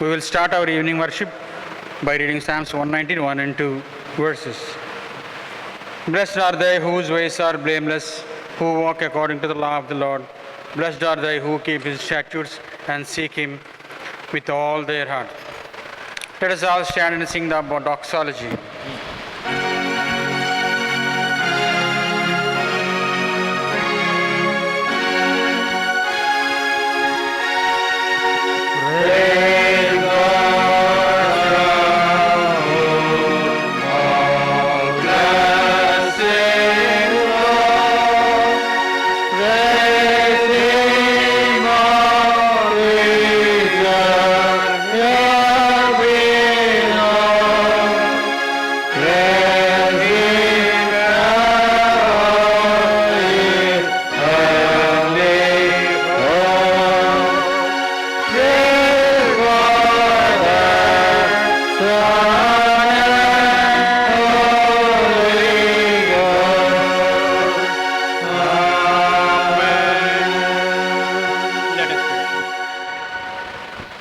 We will start our evening worship by reading Psalms 119, 1 and 2 verses. Blessed are they whose ways are blameless, who walk according to the law of the Lord. Blessed are they who keep his statutes and seek him with all their heart. Let us all stand and sing the doxology.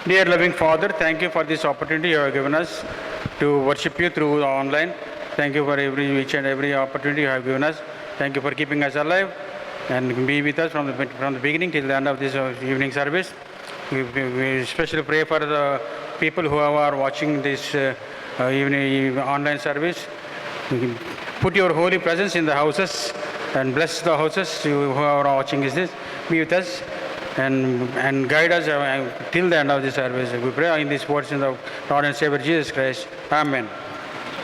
Dear loving Father, thank you for this opportunity you have given us to worship you through online. Thank you for each and every opportunity you have given us. Thank you for keeping us alive and be with us from the beginning till the end of this evening service. We especially pray for the people who are watching this evening online service. Put your holy presence in the houses and bless the houses who are watching this. Be with us and guide us till the end of the service. We pray in these words in the Lord and Savior Jesus Christ. Amen.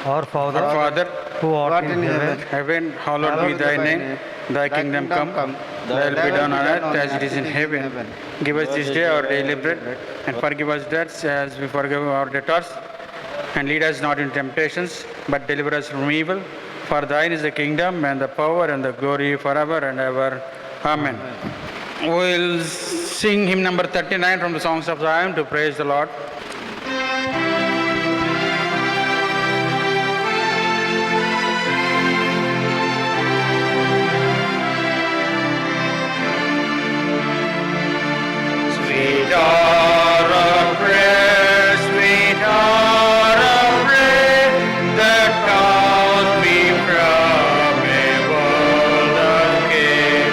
Our Father, who art in heaven, hallowed be thy name. Thy kingdom come, thy will be done on earth as it is in heaven. Give us this day our daily bread, and forgive us debts as we forgive our debtors. And lead us not into temptations, but deliver us from evil. For thine is the kingdom, and the power, and the glory forever and ever. Amen. We'll sing hymn number 39 from the Songs of Zion to praise the Lord. Sweet hour of prayer, sweet hour of prayer, that calls me from a world of care,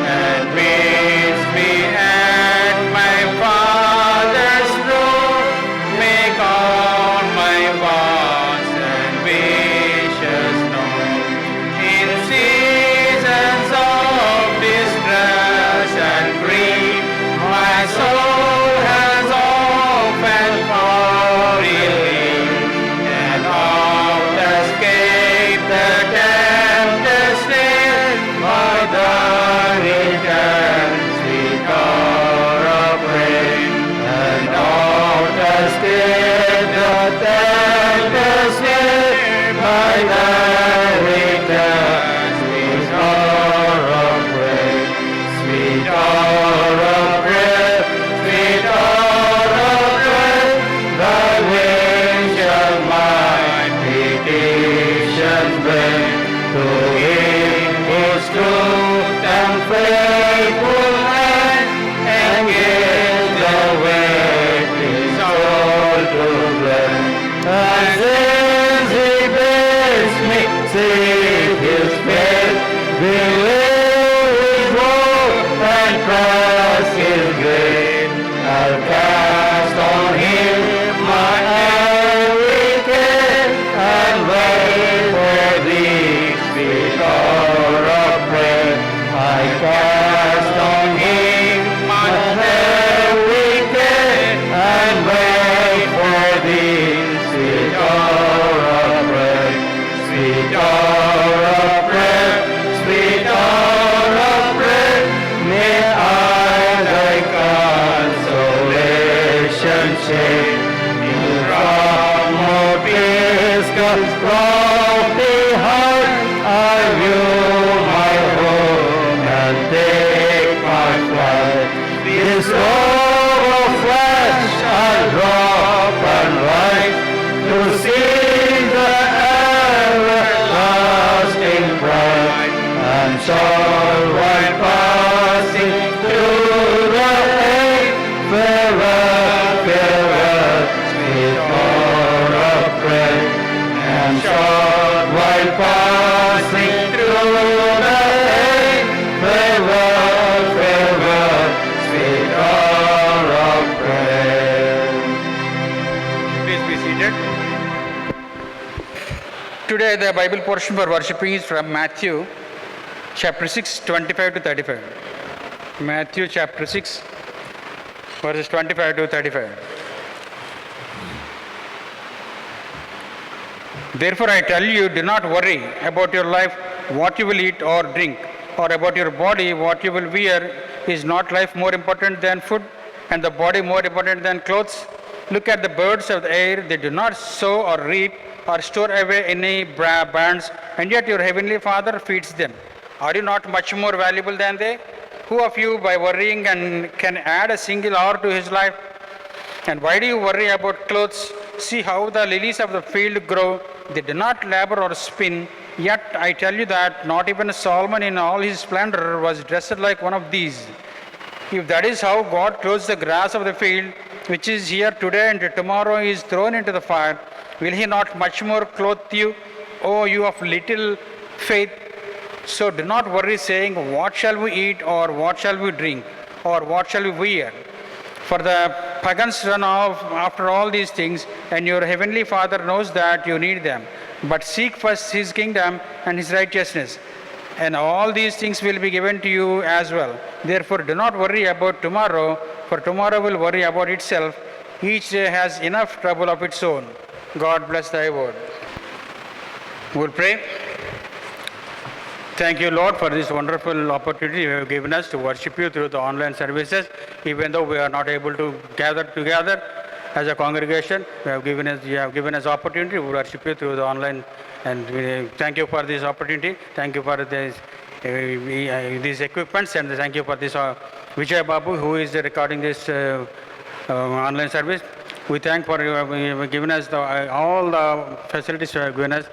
and bids me at my Father's throne, make all my wants and wishes known. In seasons of distress and grief, my soul has often found relief, and oft escaped the tempter's snare by the return, sweet hour of prayer. And oft escaped the tempter's snare by the return, sweet hour of prayer. Sweet hour of prayer, sweet hour of prayer, thy wings shall my petitions bring to him whose truth and faithful hand engage the way his soul to bless. And since he bids me seek his face, believe his word and trust his grace, I'll cast on him my every care, and wait for thee, sweet hour of prayer. I cast on him my every care, and wait for thee, sweet hour of prayer. Sweet hour of prayer, sweet hour of prayer, may I thy consolation share. From Pisgah's lofty height, I view my home and take my flight. This robe of flesh I drop and rise to see the everlasting pride, and shall while passing through the age, farewell, farewell today the Bible portion for worshiping is from Matthew chapter 6, 25 to 35. Matthew chapter 6, verses 25 to 35. Therefore I tell you, do not worry about your life, what you will eat or drink, or about your body, what you will wear. Is not life more important than food, and the body more important than clothes? Look at the birds of the air, they do not sow or reap or store away any barns, and yet your heavenly Father feeds them. Are you not much more valuable than they? Who of you, by worrying, and can add a single hour to his life? And why do you worry about clothes? See how the lilies of the field grow. They do not labor or spin. Yet I tell you that not even Solomon in all his splendor was dressed like one of these. If that is how God clothes the grass of the field, which is here today and tomorrow is thrown into the fire, will he not much more clothe you, O you of little faith? So do not worry, saying, what shall we eat, or what shall we drink, or what shall we wear? For the pagans run off after all these things, and your heavenly Father knows that you need them. But seek first his kingdom and his righteousness, and all these things will be given to you as well. Therefore do not worry about tomorrow, for tomorrow will worry about itself. Each day has enough trouble of its own. God bless thy word. We'll pray. Thank you, Lord, for this wonderful opportunity you have given us to worship you through the online services. Even though we are not able to gather together as a congregation, you have given us opportunity to worship you through the online. And we thank you for this opportunity. Thank you for this, these equipments, and thank you for this Vijay Babu, who is recording this online service. We thank for you have given us all the facilities you have given us.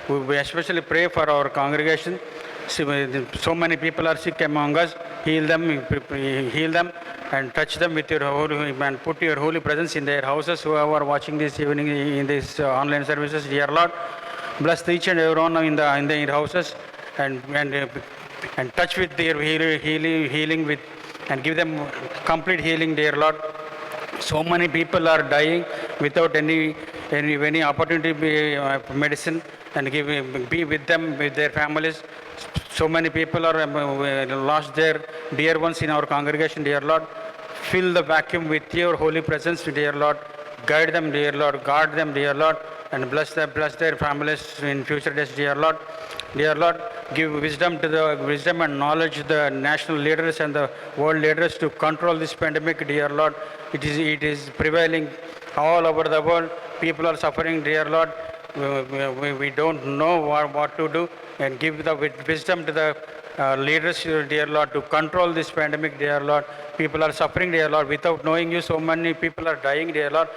We especially pray for our congregation. So many people are sick among us. Heal them, and touch them with your holy, and put your holy presence in their houses. Whoever are watching this evening in these online services, dear Lord, bless each and every one in their houses, and touch with their healing with, and give them complete healing, dear Lord. So many people are dying without any opportunity to medicine, and be with them, with their families. So many people are lost their dear ones in our congregation, dear Lord. Fill the vacuum with your holy presence, dear Lord. Guide them, dear Lord. Guard them, dear Lord. And bless their families in future days, dear Lord. Dear Lord, give wisdom and knowledge to the national leaders and the world leaders to control this pandemic, dear Lord. It is prevailing all over the world. People are suffering, dear Lord. We don't know what to do, and give the wisdom to the leaders, dear Lord, to control this pandemic, dear Lord. People are suffering, dear Lord, without knowing you. So many people are dying, dear Lord.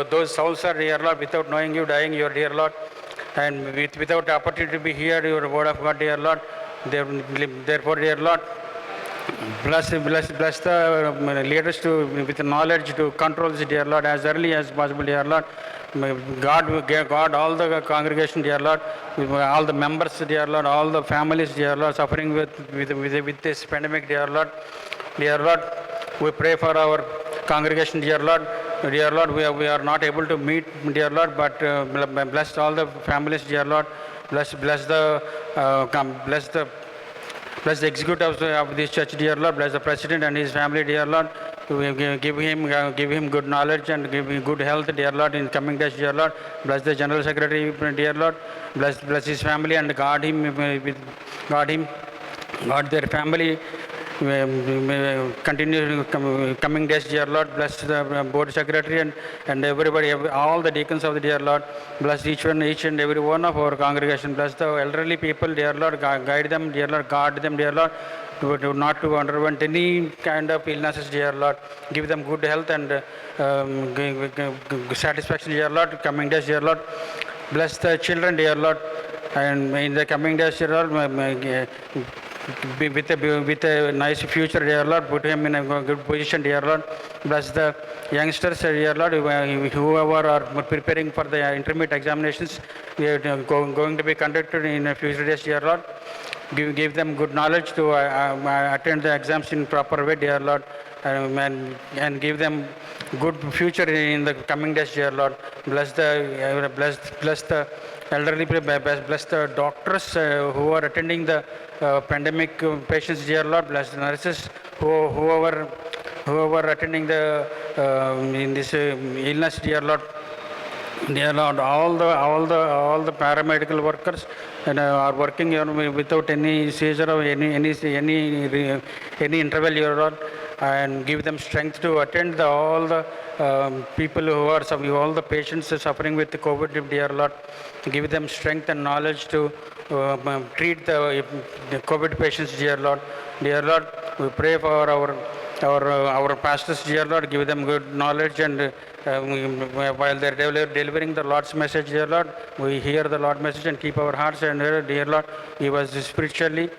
Those souls are, dear Lord, without knowing you, dying, your dear Lord. And without the opportunity to be here, your word of God, dear Lord. Therefore, dear Lord, bless the leaders with knowledge to control this, dear Lord, as early as possible, dear Lord. God, all the congregation, dear Lord, all the members, dear Lord, all the families, dear Lord, suffering with this pandemic, dear Lord. Dear Lord, we pray for our congregation, dear Lord. Dear Lord, we are not able to meet, dear Lord, but bless all the families, dear Lord. Bless the executives of this church, dear Lord. Bless the president and his family, dear Lord. Give him good knowledge and give him good health, dear Lord, in coming days, dear Lord. Bless the general secretary, dear Lord. Bless his family and guard their family. Continue coming days, dear Lord. Bless the board secretary and everybody, all the deacons of the dear Lord. Bless each and every one of our congregation. Bless the elderly people, dear Lord. Guide them, dear Lord. Guard them, dear Lord. Not to underwent any kind of illnesses, dear Lord. Give them good health and satisfaction, dear Lord. Coming days, dear Lord. Bless the children, dear Lord. And in the coming days, dear Lord, with a nice future, dear Lord. Put him in a good position, dear Lord. Bless the youngsters, dear Lord, whoever are preparing for the intermediate examinations going to be conducted in a future days, dear Lord. give them good knowledge to attend the exams in proper way, dear Lord, and give them good future in the coming days, dear Lord. Bless the elderly, bless the doctors who are attending the pandemic patients, dear Lord. Bless the nurses, whoever attending the in this illness, dear Lord. Dear Lord, all the paramedical workers are working without any seizure or any interval, dear Lord, and give them strength to attend all the people who are suffering, all the patients suffering with the COVID, dear Lord. Give them strength and knowledge to treat the COVID patients, dear Lord. Dear Lord, we pray for our pastors, dear Lord. Give them good knowledge, and while they're delivering the Lord's message, dear Lord, we hear the Lord's message and keep our hearts, and dear Lord, give us spiritually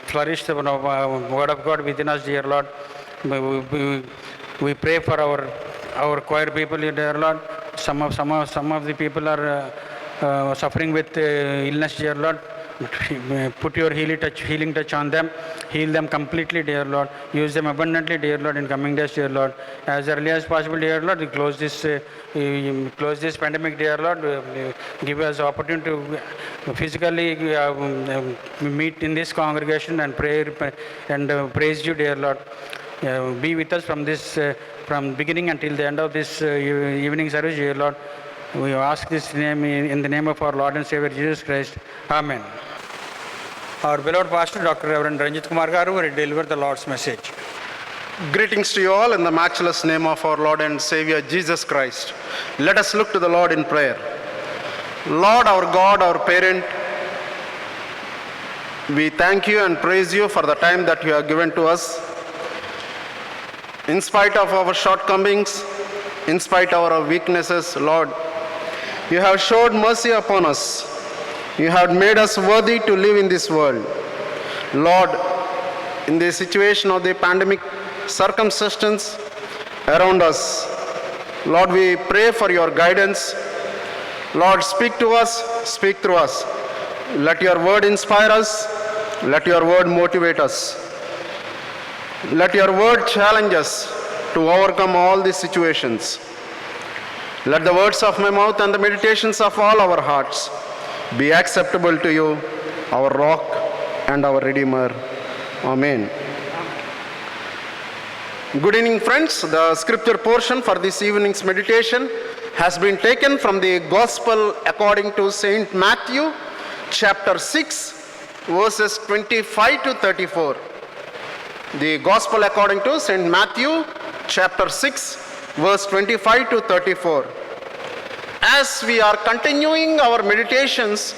flourish the word of God within us, dear Lord. We pray for our choir people, dear Lord. Some of the people are suffering with illness, dear Lord. Put your healing touch on them. Heal them completely, dear Lord. Use them abundantly, dear Lord, in coming days, dear Lord. As early as possible, dear Lord, we close this pandemic, dear Lord. Give us opportunity to physically meet in this congregation and pray and praise you, dear Lord. Be with us from beginning until the end of this evening service, dear Lord. We ask this name in the name of our Lord and Savior Jesus Christ. Amen. Our beloved pastor, Dr. Reverend Ranjit Kumar Garu, will deliver the Lord's message. Greetings to you all in the matchless name of our Lord and Savior Jesus Christ. Let us look to the Lord in prayer. Lord, our God, our parent, we thank you and praise you for the time that you have given to us. In spite of our shortcomings, in spite of our weaknesses, Lord, you have showed mercy upon us. You have made us worthy to live in this world. Lord, in the situation of the pandemic circumstances around us, Lord, we pray for your guidance. Lord, speak to us, speak through us. Let your word inspire us. Let your word motivate us. Let your word challenge us to overcome all these situations. Let the words of my mouth and the meditations of all our hearts be acceptable to you, our rock and our redeemer. Amen. Good evening, friends. The scripture portion for this evening's meditation has been taken from the Gospel according to Saint Matthew, chapter 6, verses 25 to 34. The Gospel according to Saint Matthew, chapter 6, verse 25 to 34. As we are continuing our meditations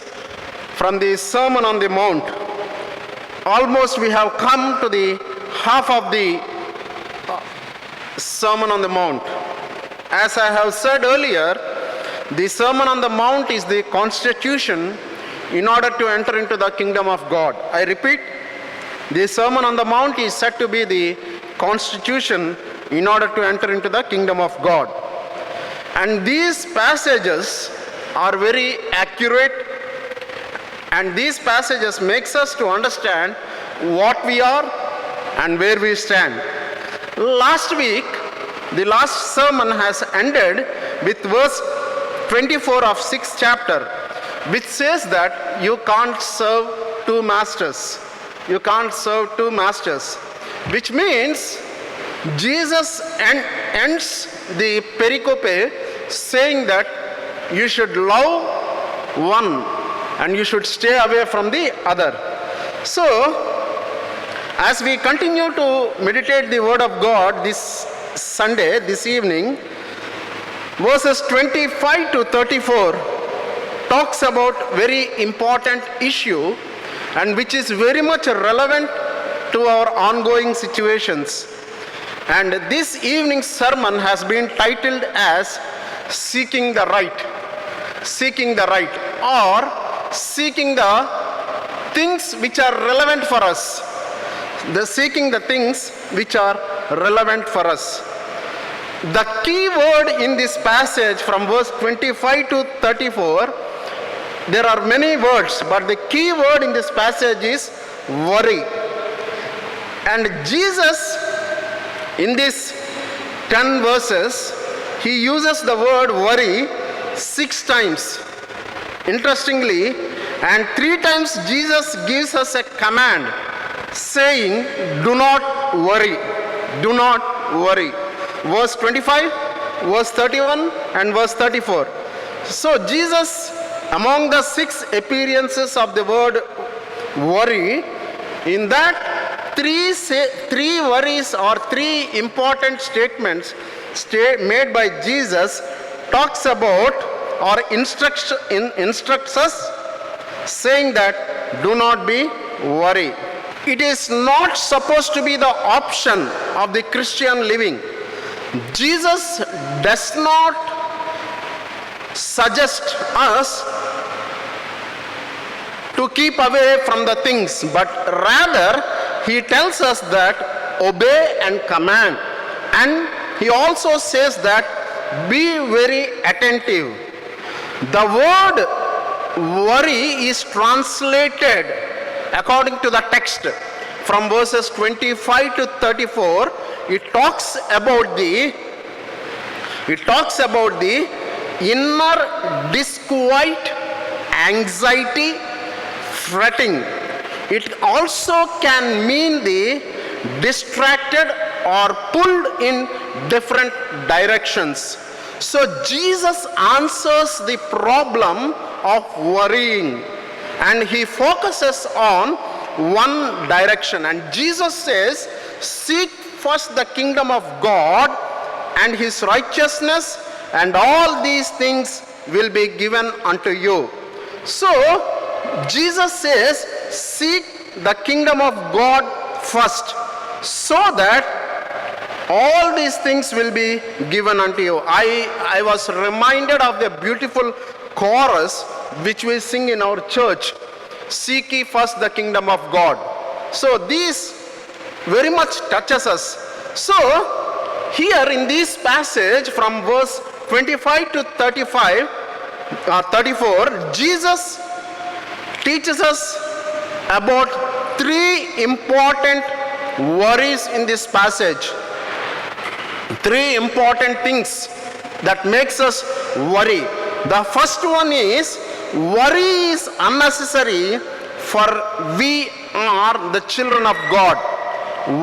from the Sermon on the Mount, almost we have come to the half of the Sermon on the Mount. As I have said earlier, the Sermon on the Mount is the constitution in order to enter into the kingdom of God. I repeat, the Sermon on the Mount is said to be the constitution in order to enter into the kingdom of God. And these passages are very accurate, and these passages makes us to understand what we are and where we stand. Last week, the last sermon has ended with verse 24 of 6th chapter, which says that you can't serve two masters. You can't serve two masters, which means Jesus ends the pericope saying that you should love one and you should stay away from the other. So, as we continue to meditate the word of God this Sunday, this evening, verses 25 to 34 talks about very important issue and which is very much relevant to our ongoing situations. And this evening's sermon has been titled as Seeking the Right. Seeking the Right, or seeking the things which are relevant for us. Seeking the things which are relevant for us. The key word in this passage from verse 25 to 34 there are many words, but the key word in this passage is worry. And Jesus, in these 10 verses, he uses the word worry 6 times. Interestingly, and 3 times Jesus gives us a command saying, do not worry, do not worry. Verse 25, verse 31 and verse 34. So Jesus, among the 6 appearances of the word worry, in that 3 worries or 3 important statements made by Jesus talks about or instructs us saying that do not be worried. It is not supposed to be the option of the Christian living. Jesus does not suggest us to keep away from the things, but rather he tells us that obey and command. And he also says that be very attentive. The word worry is translated according to the text from verses 25 to 34. It talks about the inner disquiet, anxiety, fretting. It also can mean the distracted or pulled in different directions. So Jesus answers the problem of worrying, and he focuses on one direction. And Jesus says, seek first the kingdom of God and his righteousness, and all these things will be given unto you. So Jesus says, seek the kingdom of God first, so that all these things will be given unto you. I was reminded of the beautiful chorus which we sing in our church, seek ye first the kingdom of God. So this very much touches us. So here in this passage from verse 25 to 34, Jesus teaches us about 3 important worries in this passage. 3 important things that makes us worry. The first one is, worry is unnecessary, for we are the children of God.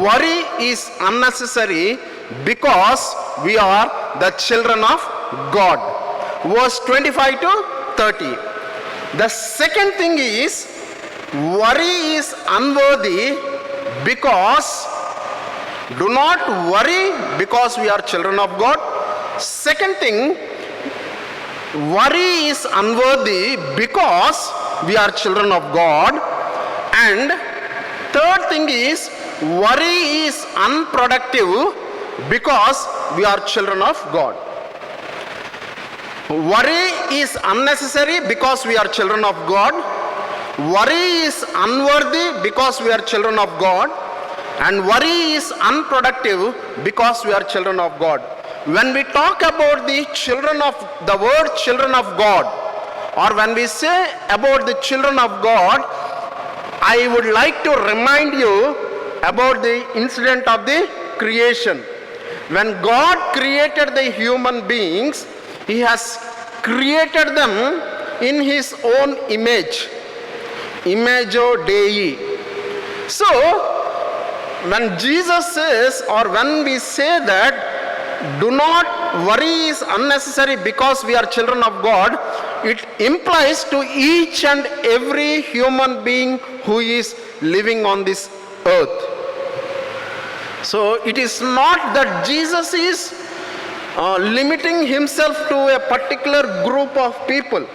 Worry is unnecessary because we are the children of God. Verse 25 to 30. The second thing is, worry is unworthy because, do not worry because we are children of God. Second thing, worry is unworthy because we are children of God. And third thing is, worry is unproductive because we are children of God. Worry is unnecessary because we are children of God. Worry is unworthy because we are children of God. And worry is unproductive because we are children of God. When we talk about the word children of God, or when we say about the children of God, I would like to remind you about the incident of the creation. When God created the human beings, he has created them in his own image. Imago Dei. So, when Jesus says, or when we say that do not worry is unnecessary because we are children of God, it implies to each and every human being who is living on this earth. So it is not that Jesus is limiting himself to a particular group of people,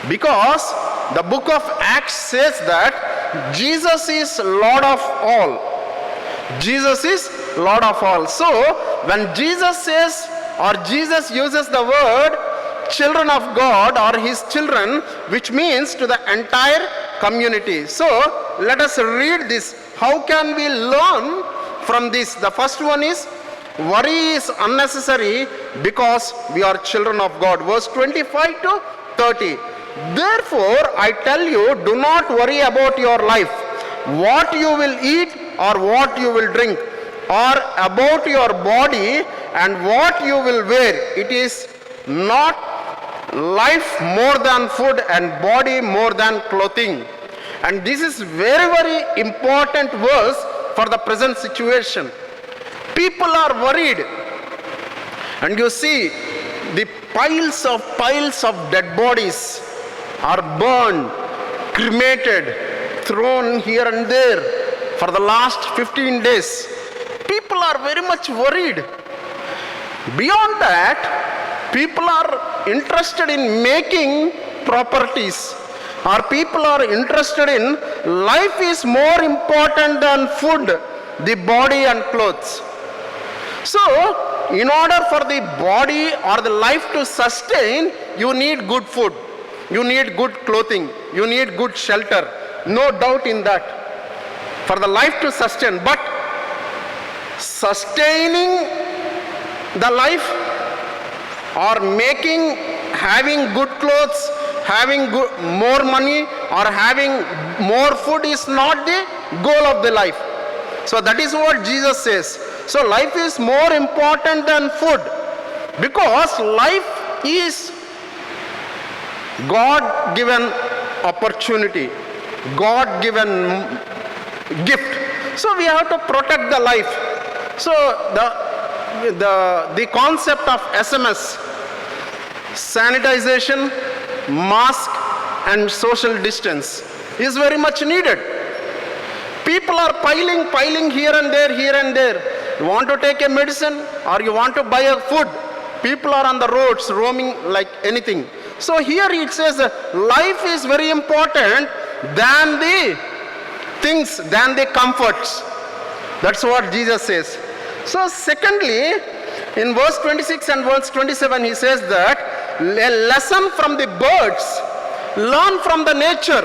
because the book of Acts says that Jesus is Lord of all. Jesus is Lord of all. So when Jesus says, or Jesus uses the word children of God or his children, which means to the entire community. So let us read this. How can we learn from this? The first one is, worry is unnecessary because we are children of God. Verse 25 to 30. Therefore, I tell you, do not worry about your life, what you will eat or what you will drink, or about your body and what you will wear. It is not life more than food and body more than clothing. And this is very, very important verse for the present situation. People are worried. And you see, the piles of dead bodies are burned, cremated, thrown here and there for the last 15 days. People are very much worried. Beyond that, people are interested in making properties, or people are interested in life is more important than food, the body and clothes. So, in order for the body or the life to sustain, you need good food, you need good clothing, you need good shelter. No doubt in that. For the life to sustain. But sustaining the life or having good clothes, having more money or having more food is not the goal of the life. So that is what Jesus says. So life is more important than food, because life is God-given opportunity, God-given gift. So we have to protect the life. So the concept of SMS, sanitization, mask and social distance is very much needed. People are piling here and there. You want to take a medicine or you want to buy a food, people are on the roads roaming like anything. So here it says life is very important than the things, than the comforts. That's what Jesus says. So secondly, in verse 26 and verse 27 he says that a lesson from the birds, learn from the nature.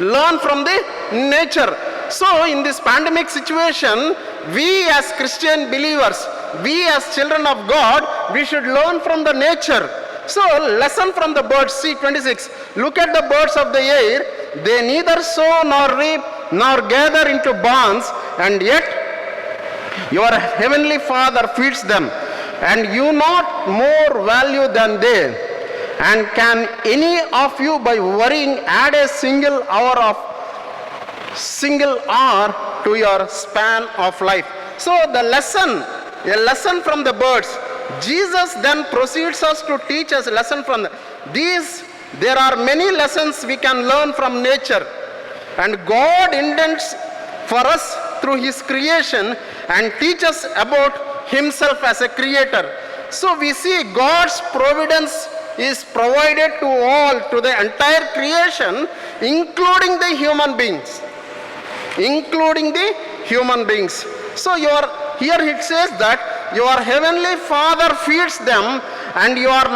Learn from the nature. So in this pandemic situation, we as Christian believers, we as children of God, we should learn from the nature. So lesson from the birds. See 26. Look at the birds of the air. They neither sow nor reap nor gather into barns, and yet your heavenly Father feeds them. And you not more value than they. And can any of you by worrying add a single hour to your span of life? So the lesson, a lesson from the birds. Jesus then proceeds us to teach us a lesson from these. There are many lessons we can learn from nature, and God intends for us through his creation and teach us about himself as a creator. So we see God's providence is provided to all, to the entire creation, including the human beings. Including the human beings. So here it says that your heavenly Father feeds them, and you are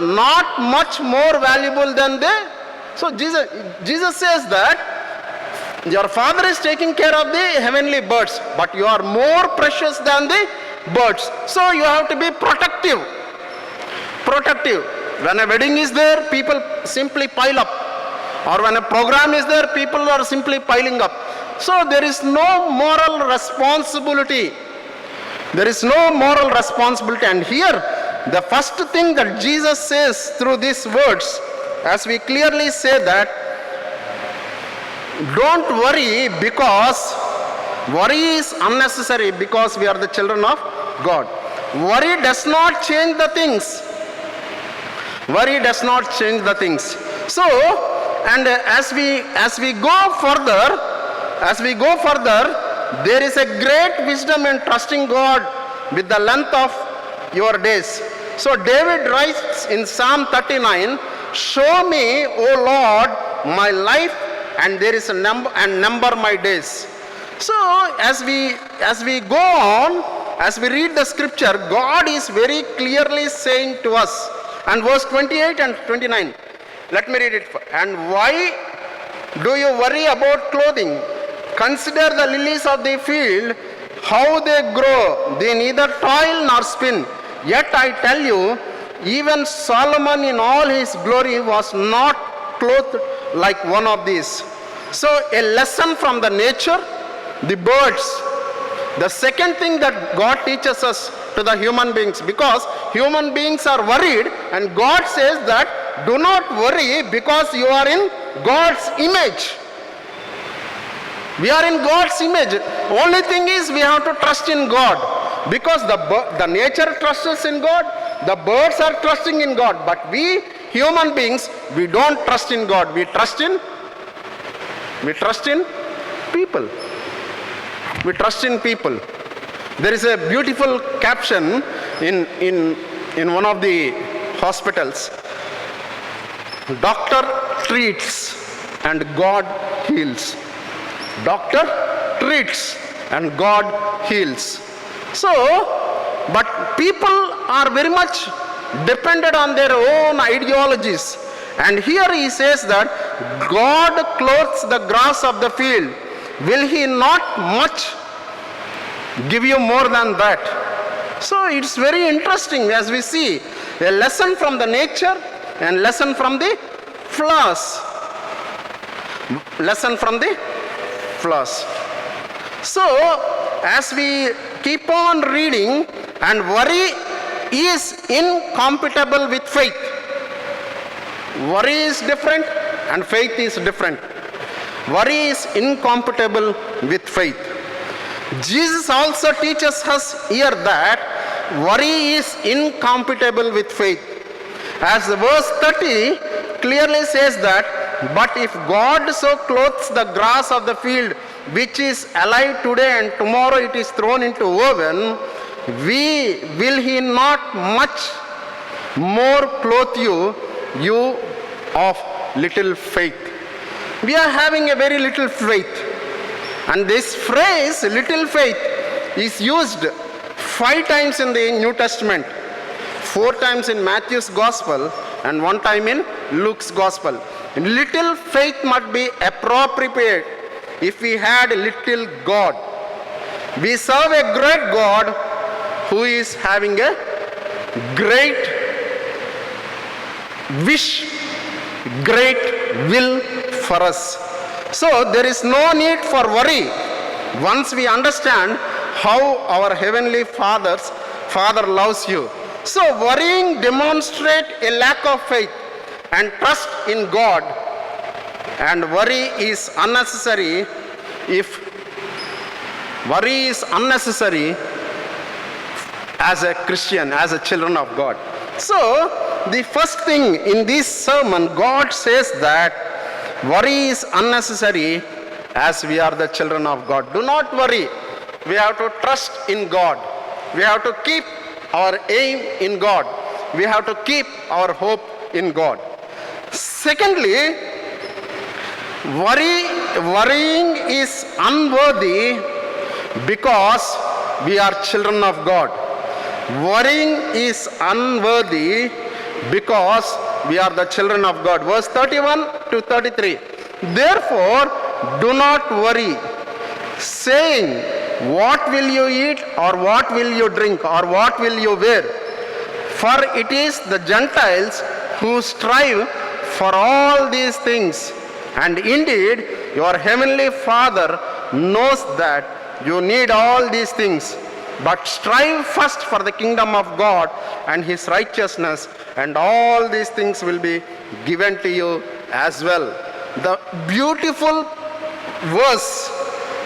not much more valuable than they. So Jesus says that your Father is taking care of the heavenly birds, but you are more precious than the birds. So you have to be protective. When a wedding is there, people simply pile up. Or when a program is there, people are simply piling up. So there is no moral responsibility. There is no moral responsibility. And here, the first thing that Jesus says through these words, as we clearly say that, don't worry, because worry is unnecessary, because we are the children of God. Worry does not change the things. Worry does not change the things. So, and as we go further, there is a great wisdom in trusting God with the length of your days. So David writes in Psalm 39, show me, O Lord, my life, and there is a number my days. So as we go on, as we read the scripture, God is very clearly saying to us, and verse 28 and 29, let me read it. And why do you worry about clothing? Consider the lilies of the field, how they grow. They neither toil nor spin. Yet I tell you, even Solomon in all his glory was not clothed like one of these. So a lesson from the nature, the birds. The second thing that God teaches us to the human beings, because human beings are worried, and God says that do not worry because you are in God's image. We are in God's image. Only thing is we have to trust in God, because the nature trusts in God, the birds are trusting in God, but we human beings, we don't trust in God. We trust in people. We trust in people. There is a beautiful caption in one of the hospitals. Doctor treats and God heals. Doctor treats and God heals. So, but people are very much dependent on their own ideologies. And here he says that God clothes the grass of the field. Will he not much give you more than that? So it's very interesting as we see a lesson from the nature and lesson from the flowers. Lesson from the flowers. So as we keep on reading, and worry is incompatible with faith. Worry is different and faith is different. Worry is incompatible with faith. Jesus also teaches us here that worry is incompatible with faith. As verse 30 clearly says that, but if God so clothes the grass of the field, which is alive today and tomorrow it is thrown into oven, will he not much more clothe you of little faith? We are having a very little faith. And this phrase, little faith, is used 5 times in the New Testament. 4 times in Matthew's Gospel and 1 time in Luke's Gospel. Little faith must be appropriate if we had a little God. We serve a great God who is having a great wish, great will for us. So there is no need for worry once we understand how our Heavenly Father loves you. So worrying demonstrates a lack of faith and trust in God, and worry is unnecessary as a Christian, as a children of God. So the first thing in this sermon, God says that worry is unnecessary as we are the children of God. Do not worry. We have to trust in God. We have to keep our aim in God. We have to keep our hope in God. Secondly, worrying is unworthy because we are children of God. Worrying is unworthy because we are the children of God. Verse 31 to 33. Therefore, do not worry, saying, what will you eat, or what will you drink, or what will you wear? For it is the Gentiles who strive for all these things. And indeed, your heavenly Father knows that you need all these things. But strive first for the kingdom of God and his righteousness, and all these things will be given to you as well. The beautiful verse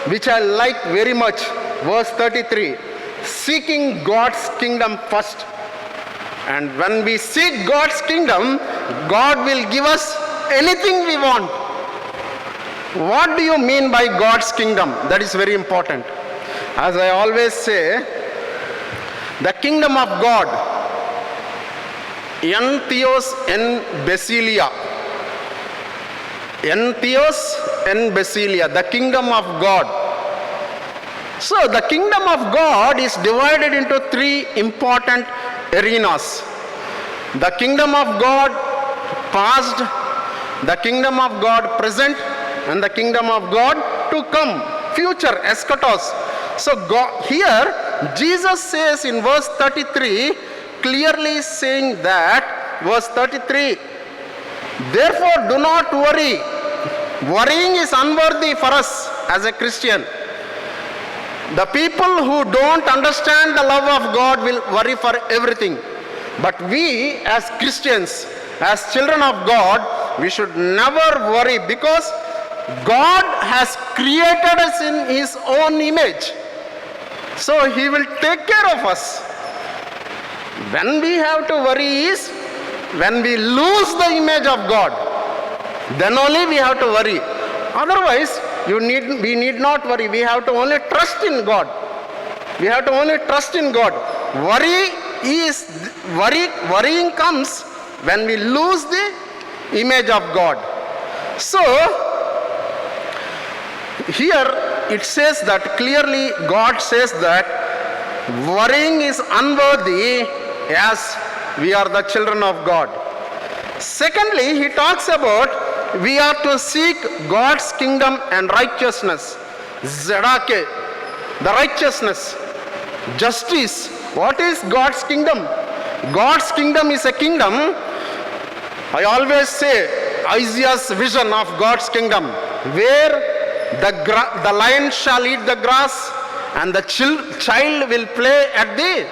which I like very much, verse 33, seeking God's kingdom first. And when we seek God's kingdom, God will give us anything we want. What do you mean by God's kingdom? That is very important. As I always say, the kingdom of God, en theos en basilia. En theos en basilia, the kingdom of God. So the kingdom of God is divided into 3 important arenas. The kingdom of God past, the kingdom of God present, and the kingdom of God to come, future, eschatos. So God, here Jesus says in verse 33, clearly saying that, verse 33, therefore do not worry. Worrying is unworthy for us as a Christian. The people who don't understand the love of God will worry for everything. But we as Christians, as children of God, we should never worry because God has created us in His own image. So He will take care of us. When we have to worry is when we lose the image of God. Then only we have to worry. Otherwise, we need not worry. We have to only trust in God. We have to only trust in God. Worrying comes when we lose the image of God. So, here it says that clearly God says that worrying is unworthy as we are the children of God. Secondly, he talks about we are to seek God's kingdom and righteousness. Zedake, the righteousness, justice. What is God's kingdom? God's kingdom is a kingdom. I always say Isaiah's vision of God's kingdom, where the lion shall eat the grass and the child will play at the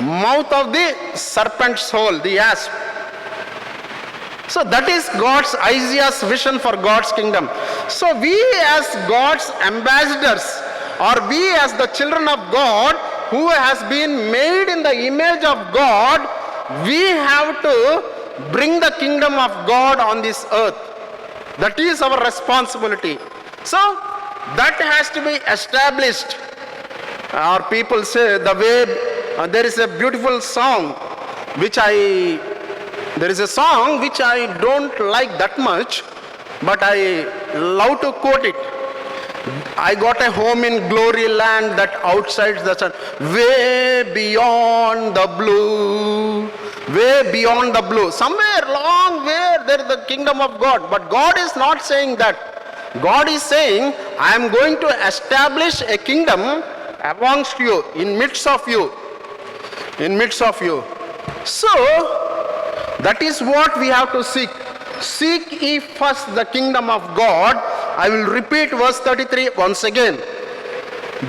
mouth of the serpent's hole, the asp. So that is Isaiah's vision for God's kingdom. So we as God's ambassadors, or we as the children of God who has been made in the image of God, we have to bring the kingdom of God on this earth. That is our responsibility. So that has to be established. Our people say the way, there is a beautiful song there is a song which I don't like that much, but I love to quote it. I got a home in glory land that outside the sun, way beyond the blue, way beyond the blue. Somewhere long where there is the kingdom of God. But God is not saying that. God is saying, I am going to establish a kingdom amongst you, in midst of you. In midst of you. So, that is what we have to seek. Seek ye first the kingdom of God. I will repeat verse 33 once again.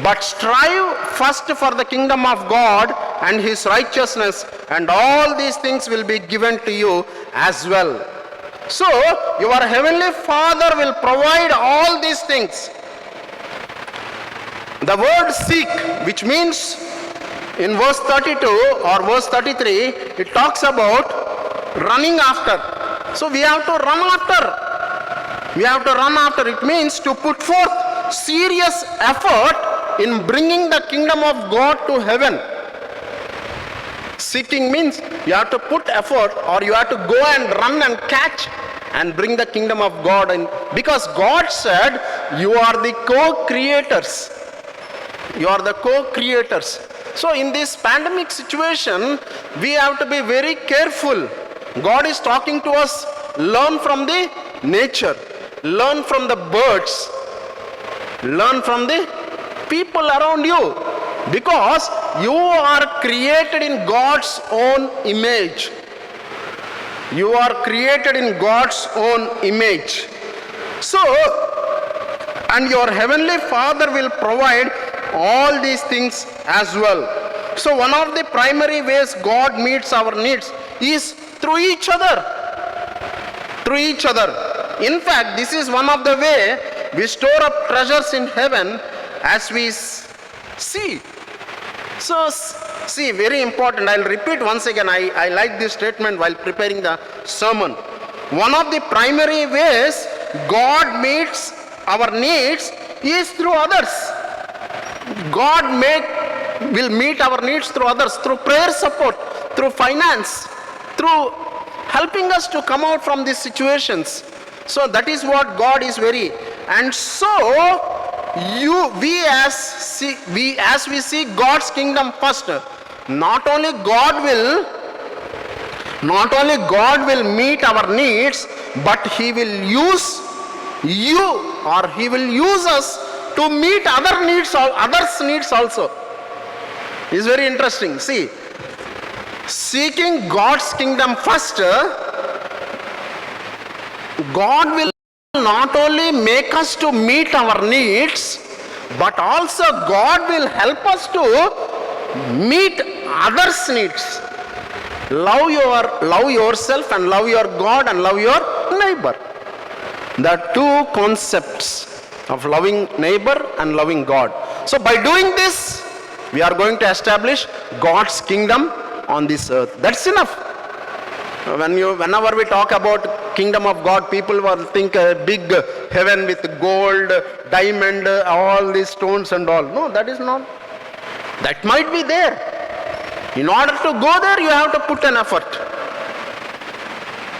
But strive first for the kingdom of God and His righteousness, and all these things will be given to you as well. So, your heavenly Father will provide all these things. The word seek, which means in verse 32 or verse 33, it talks about running after. So we have to run after. We have to run after. It means to put forth serious effort in bringing the kingdom of God to heaven. Seeking means you have to put effort, or you have to go and run and catch and bring the kingdom of God in. Because God said, you are the co-creators. You are the co-creators. So in this pandemic situation, we have to be very careful. God is talking to us, learn from the nature, learn from the birds, learn from the people around you, because you are created in God's own image. You are created in God's own image. So, and your heavenly Father will provide all these things as well. So one of the primary ways God meets our needs is through each other. Through each other. In fact, this is one of the way we store up treasures in heaven as we see. So, see, very important. I'll repeat once again. I like this statement while preparing the sermon. One of the primary ways God meets our needs is through others. God will meet our needs through others, through prayer support, through finance, through helping us to come out from these situations. So that is what God is very. And so as we see God's kingdom first, not only God will meet our needs, but He will use you, or He will use us to meet others' needs also. It's very interesting. See, seeking God's kingdom first, God will not only make us to meet our needs, but also God will help us to meet others' needs. Love yourself and love your God and love your neighbor. The two concepts of loving neighbor and loving God. So by doing this, we are going to establish God's kingdom on this earth. That's enough. Whenever we talk about kingdom of God, people will think a big heaven with gold, diamond, all these stones and all. No, that is not. That might be there. In order to go there, you have to put an effort.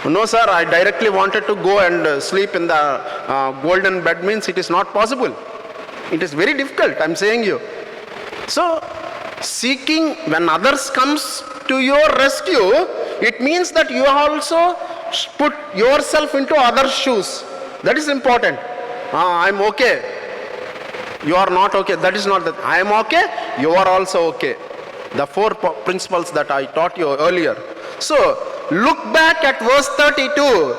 No, sir, I directly wanted to go and sleep in the golden bed means it is not possible. It is very difficult, I'm saying you. So, seeking when others comes to your rescue, it means that you also put yourself into others' shoes. That is important. I'm okay. You are not okay. That is not that. I am okay. You are also okay. The four principles that I taught you earlier. So, look back at verse 32.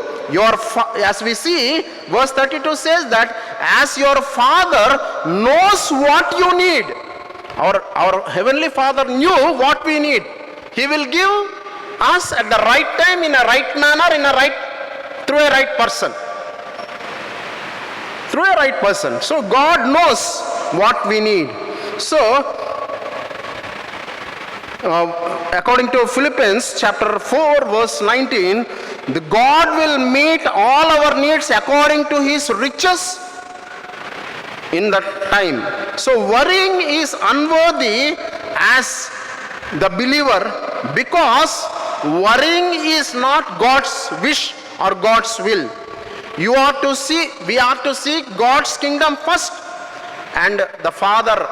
As we see, verse 32 says that as your Father knows what you need. Our Heavenly Father knew what we need. He will give us at the right time, in a right manner, through a right person. Through a right person. So God knows what we need. So, according to Philippians chapter 4 verse 19, the God will meet all our needs according to His riches in that time. So worrying is unworthy as the believer, because worrying is not God's wish or God's will. We are to seek God's kingdom first, and the Father,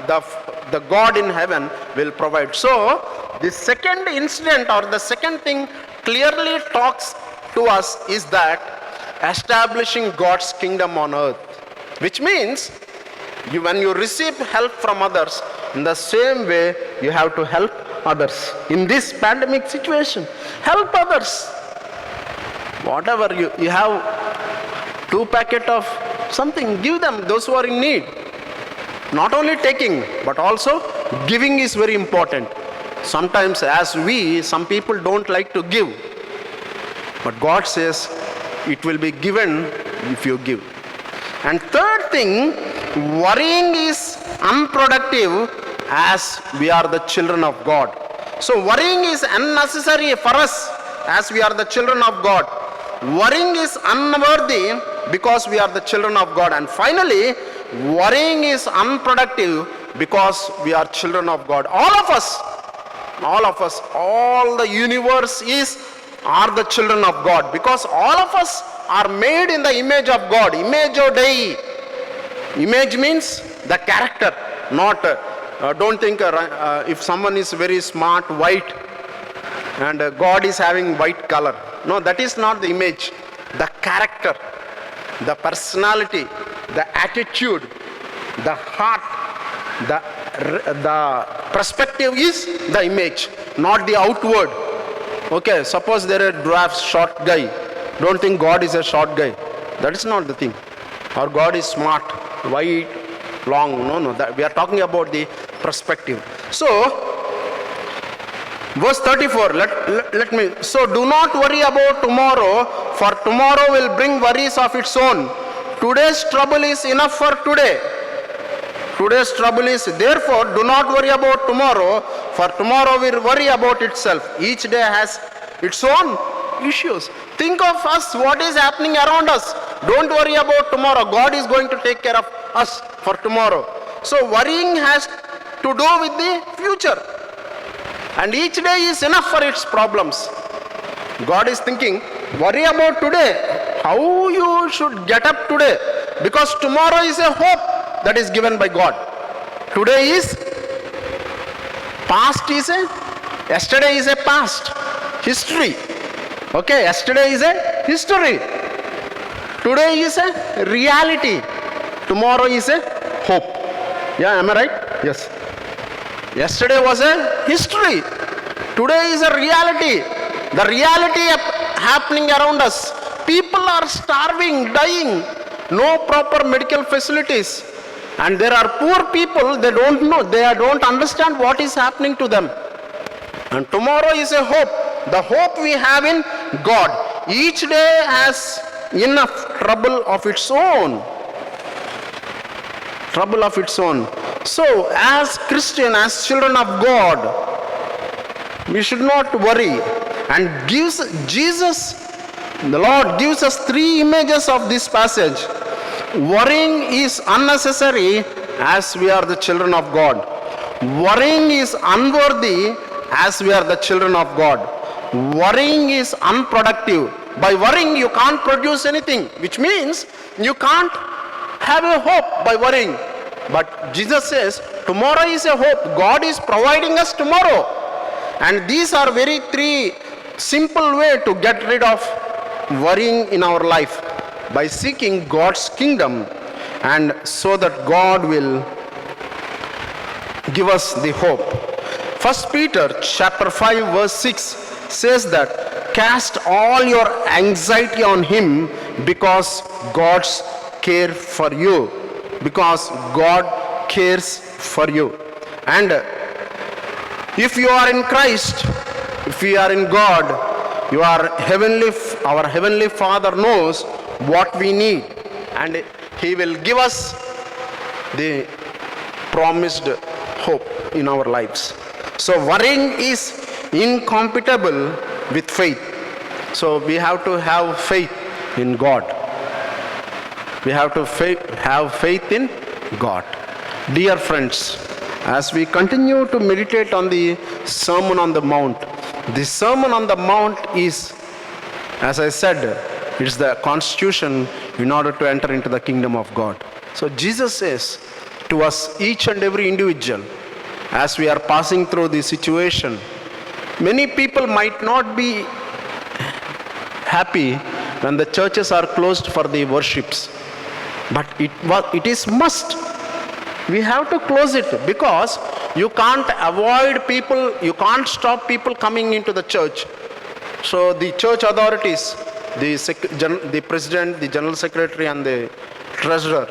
the God in heaven will provide. So the second incident or the second thing clearly talks to us is that establishing God's kingdom on earth, which means when you receive help from others, in the same way you have to help others. In this pandemic situation, help others. Whatever you have 2 packets of something, give them, those who are in need. Not only taking, but also giving is very important. Sometimes some people don't like to give. But God says, it will be given if you give. And third thing, worrying is unproductive as we are the children of God. So worrying is unnecessary for us as we are the children of God. Worrying is unworthy because we are the children of God. And finally, worrying is unproductive because we are children of God. All of us, all the universe are the children of God, because all of us are made in the image of God. Imagio Dei. Image means the character, not, don't think if someone is very smart, white, and God is having white color. No, that is not the image. The character, the personality, the attitude, the heart, the perspective is the image, not the outward. Okay, suppose there is a dwarf, short guy. Don't think God is a short guy. That is not the thing. Our God is smart, white, long. No, we are talking about the perspective. So, verse 34, so do not worry about tomorrow, for tomorrow will bring worries of its own. Today's trouble is enough for today. Today's trouble is, therefore, do not worry about tomorrow, for tomorrow will worry about itself. Each day has its own issues. Think of us, what is happening around us. Don't worry about tomorrow. God is going to take care of us for tomorrow. So worrying has to do with the future. And each day is enough for its problems. God is thinking, worry about today. How you should get up today. Because tomorrow is a hope that is given by God. Today is, yesterday is a past. History. Okay, yesterday is a history. Today is a reality. Tomorrow is a hope. Yeah, am I right? Yes. Yesterday was a history. Today is a reality. The reality happening around us. People are starving, dying, no proper medical facilities. And there are poor people, they don't know, they don't understand what is happening to them. And tomorrow is a hope. The hope we have in God. Each day has enough trouble of its own. Trouble of its own. So, as Christian, as children of God, we should not worry. And Jesus, the Lord gives us three images of this passage. Worrying is unnecessary as we are the children of God. Worrying is unworthy as we are the children of God. Worrying is unproductive. By worrying, you can't produce anything, which means you can't have a hope by worrying. But Jesus says, tomorrow is a hope. God is providing us tomorrow. And these are very three simple ways to get rid of worrying in our life. By seeking God's kingdom, and so that God will give us the hope. 1 Peter chapter 5 verse 6 says that cast all your anxiety on him because God's care for you. Because God cares for you. And if you are in Christ, if we are in God, our heavenly Father knows what we need, and he will give us the promised hope in our lives. So worrying is incompatible with faith. So we have to have faith in God. We have to have faith in God. Dear friends, as we continue to meditate on the Sermon on the Mount, the Sermon on the Mount is, as I said, it's the constitution in order to enter into the kingdom of God. So Jesus says to us, each and every individual, as we are passing through this situation, many people might not be happy when the churches are closed for the worships. But it is must. We have to close it because you can't avoid people, you can't stop people coming into the church. So the church authorities, the president, the general secretary and the treasurer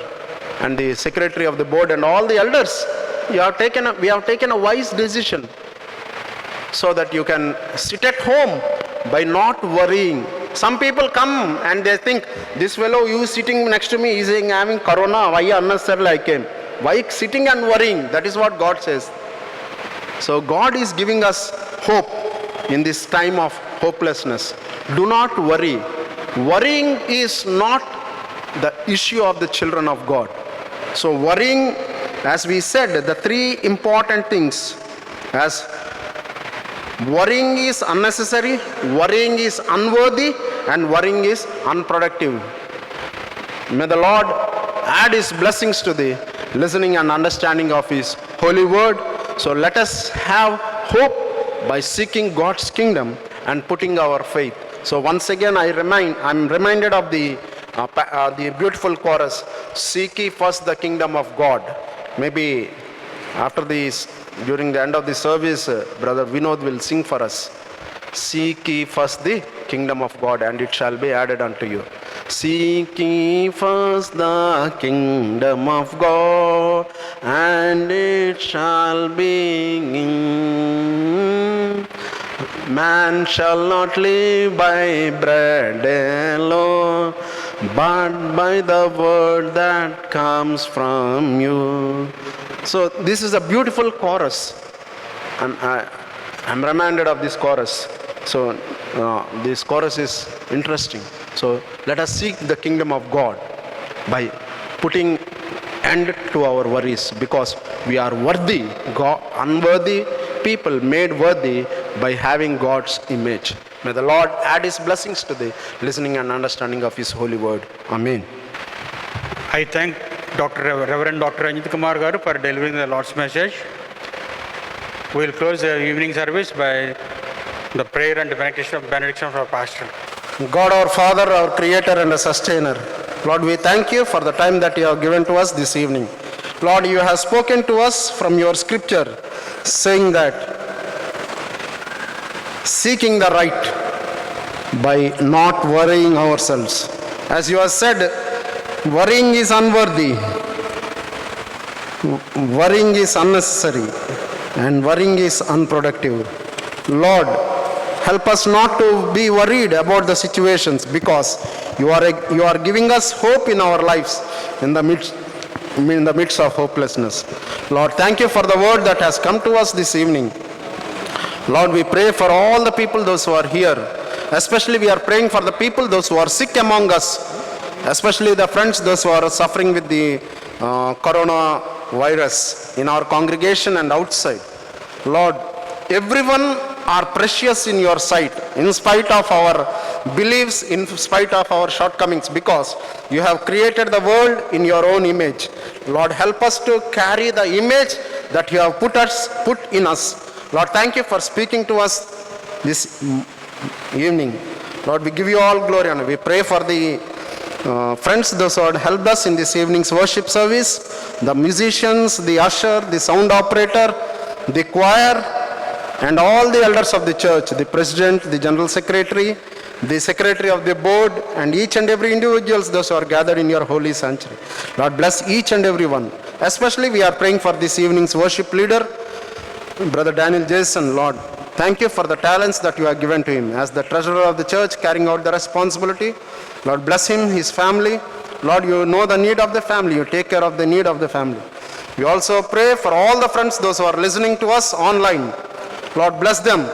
and the secretary of the board and all the elders, we have taken a wise decision so that you can sit at home by not worrying. Some people come and they think, this fellow you sitting next to me is having corona, why unnecessarily I came? Why sitting and worrying? That is what God says. So God is giving us hope in this time of hopelessness. Do not worry. Worrying is not the issue of the children of God. So worrying, as we said, the three important things, as worrying is unnecessary, worrying is unworthy, and worrying is unproductive. May the Lord add his blessings to the listening and understanding of his holy word. So let us have hope by seeking God's kingdom and putting our faith. So once again I'm reminded of the beautiful chorus, seek ye first the kingdom of God. Maybe after this, during the end of the service, Brother Vinod will sing for us. Seek ye first the kingdom of God and it shall be added unto you. Seek ye first the kingdom of God and it shall be. Man shall not live by bread alone, but by the word that comes from you. So this is a beautiful chorus. I'm reminded of this chorus. So this chorus is interesting. So let us seek the kingdom of God by putting end to our worries, because we are worthy, God, unworthy people made worthy by having God's image. May the Lord add his blessings to the listening and understanding of his holy word. Amen. I thank Reverend Dr. Anjit Kumar Garu for delivering the Lord's message. We will close the evening service by the prayer and benediction of our pastor. God our Father, our Creator and our Sustainer, Lord, we thank you for the time that you have given to us this evening. Lord, you have spoken to us from your scripture, saying that seeking the right by not worrying ourselves. As you have said, worrying is unworthy, worrying is unnecessary, and worrying is unproductive. Lord, help us not to be worried about the situations, because you are giving us hope in our lives in the midst of hopelessness. Lord, thank you for the word that has come to us this evening. Lord, we pray for all the people, those who are here. Especially we are praying for the people, those who are sick among us. Especially the friends, those who are suffering with the coronavirus in our congregation and outside. Lord, everyone are precious in your sight, in spite of our beliefs, in spite of our shortcomings, because you have created the world in your own image. Lord, help us to carry the image that you have put in us. Lord, thank you for speaking to us this evening. Lord, we give you all glory and we pray for the friends, those who had helped us in this evening's worship service, the musicians, the usher, the sound operator, the choir, and all the elders of the church, the president, the general secretary, the secretary of the board, and each and every individuals, those who are gathered in your holy sanctuary. Lord, bless each and every one. Especially we are praying for this evening's worship leader, Brother Daniel Jason. Lord, thank you for the talents that you have given to him as the treasurer of the church, carrying out the responsibility. Lord, bless him, his family. Lord, you know the need of the family. You take care of the need of the family. We also pray for all the friends, those who are listening to us online. Lord, bless them.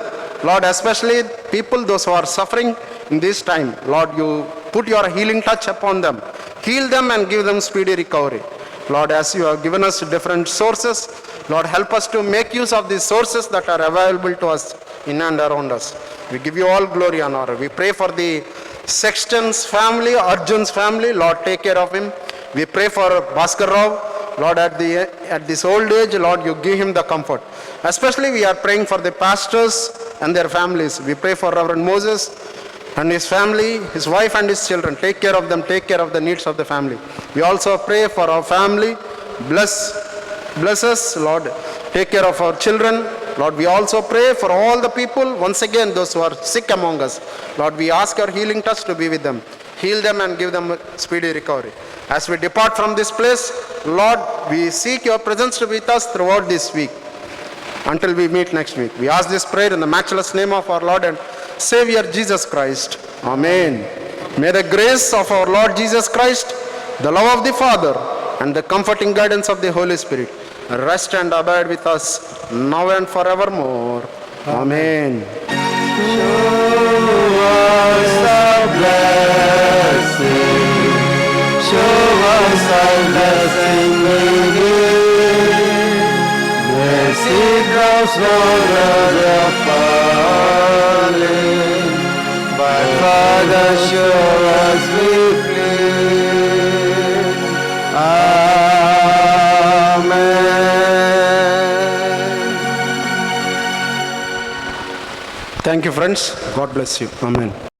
Lord, especially people, those who are suffering in this time. Lord, you put your healing touch upon them. Heal them and give them speedy recovery. Lord, as you have given us different sources, Lord, help us to make use of these sources that are available to us in and around us. We give you all glory and honor. We pray for the Sexton's family, Arjun's family. Lord, take care of him. We pray for Bhaskar Rao. Lord, at this old age, Lord, you give him the comfort. Especially we are praying for the pastors and their families. We pray for Reverend Moses and his family, his wife and his children. Take care of them, take care of the needs of the family. We also pray for our family. Bless us, Lord. Take care of our children. Lord, we also pray for all the people, once again, those who are sick among us. Lord, we ask your healing touch to be with them. Heal them and give them speedy recovery. As we depart from this place, Lord, we seek your presence to be with us throughout this week until we meet next week. We ask this prayer in the matchless name of our Lord and Savior Jesus Christ. Amen. May the grace of our Lord Jesus Christ, the love of the Father, and the comforting guidance of the Holy Spirit rest and abide with us now and forevermore. Amen. Show us a blessing. Show us a blessing we give. Blessed drops from the falling. But Father, show us we plead. Amen. Thank you, friends. God bless you. Amen.